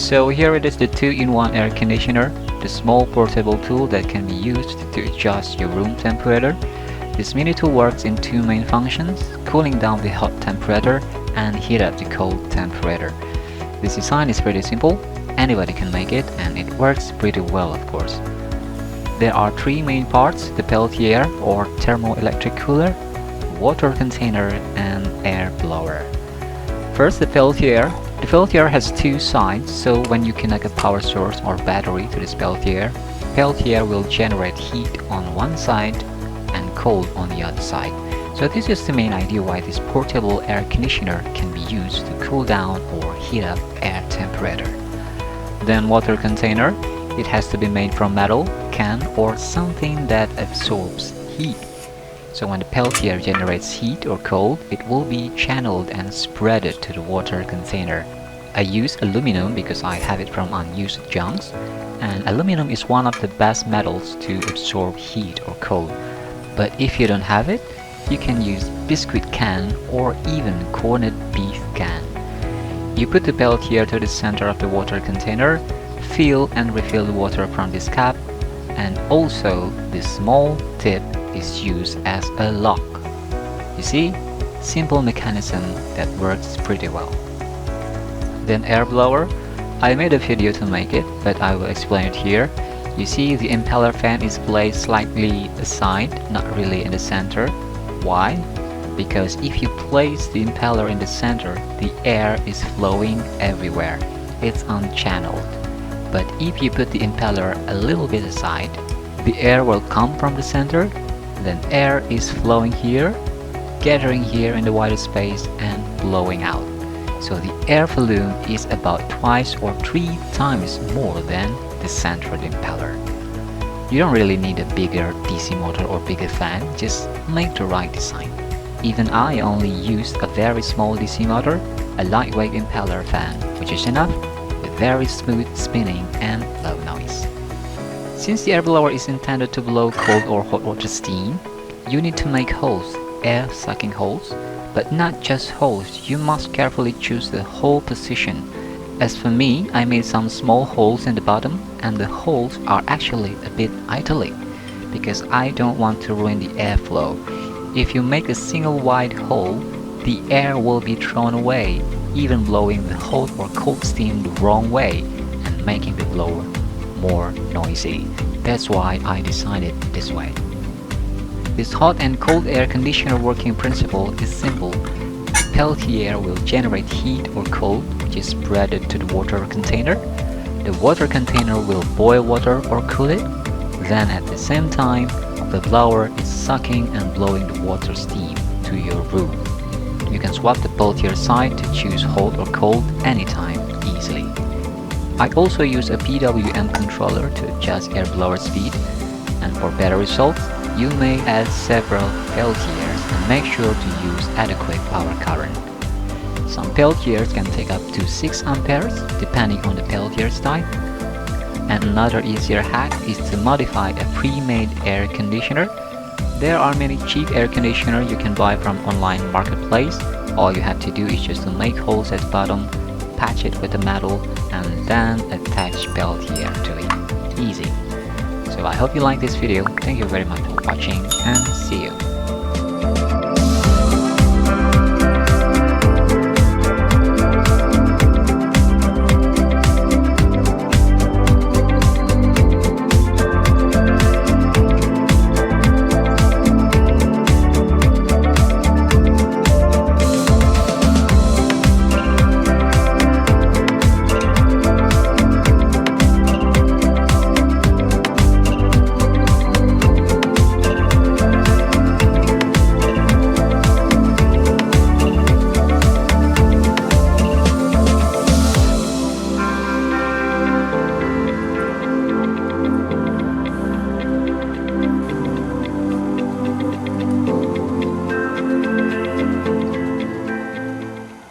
So here it is, the 2-in-1 air conditioner, the small portable tool that can be used to adjust your room temperature. This mini tool works in two main functions: cooling down the hot temperature and heat up the cold temperature. This design is pretty simple, anybody can make it, and it works pretty well, of course. There are three main parts: the Peltier or thermoelectric cooler, water container, and air blower. First, the Peltier. The Peltier has two sides, so when you connect a power source or battery to this Peltier, Peltier will generate heat on one side and cold on the other side. So this is the main idea why this portable air conditioner can be used to cool down or heat up air temperature. Then water container. It has to be made from metal, can, or something that absorbs heat. So when the Peltier generates heat or cold, it will be channeled and spreaded to the water container. I use aluminum because I have it from unused junks, and aluminum is one of the best metals to absorb heat or cold. But if you don't have it, you can use biscuit can or even corned beef can. You put the Peltier to the center of the water container, fill and refill the water from this cap, and also this small tip is used as a lock. You see, simple mechanism that works pretty well. Then air blower. I made a video to make it, but I will explain it here. You see, the impeller fan is placed slightly aside, not really in the center. Why? Because if you place the impeller in the center, the air is flowing everywhere. It's unchanneled. But if you put the impeller a little bit aside, the air will come from the center, then air is flowing here, gathering here in the wider space and blowing out. So the air volume is about twice or 3 times more than the central impeller. You don't really need a bigger DC motor or bigger fan, just make the right design. Even I only used a very small DC motor, a lightweight impeller fan, which is enough, with very smooth spinning and low noise. Since the air blower is intended to blow cold or hot water steam, you need to make holes, air-sucking holes, but not just holes. You must carefully choose the hole position. As for me, I made some small holes in the bottom, and the holes are actually a bit italic, because I don't want to ruin the airflow. If you make a single wide hole, the air will be thrown away, even blowing the hot or cold steam the wrong way and making the blower more noisy. That's why I designed it this way. This hot and cold air conditioner working principle is simple. The Peltier will generate heat or cold, which is spread to the water container. The water container will boil water or cool it. Then at the same time, the blower is sucking and blowing the water steam to your room. You can swap the Peltier side to choose hot or cold anytime easily. I also use a PWM controller to adjust air blower speed, and for better results, you may add several Peltiers and make sure to use adequate power current. Some Peltiers can take up to 6 amperes depending on the Peltier type. And another easier hack is to modify a pre-made air conditioner. There are many cheap air conditioners you can buy from online marketplace. All you have to do is just to make holes at the bottom, patch it with the metal, and then attach Peltier to it. Easy. So I hope you like this video. Thank you very much for watching, and see you.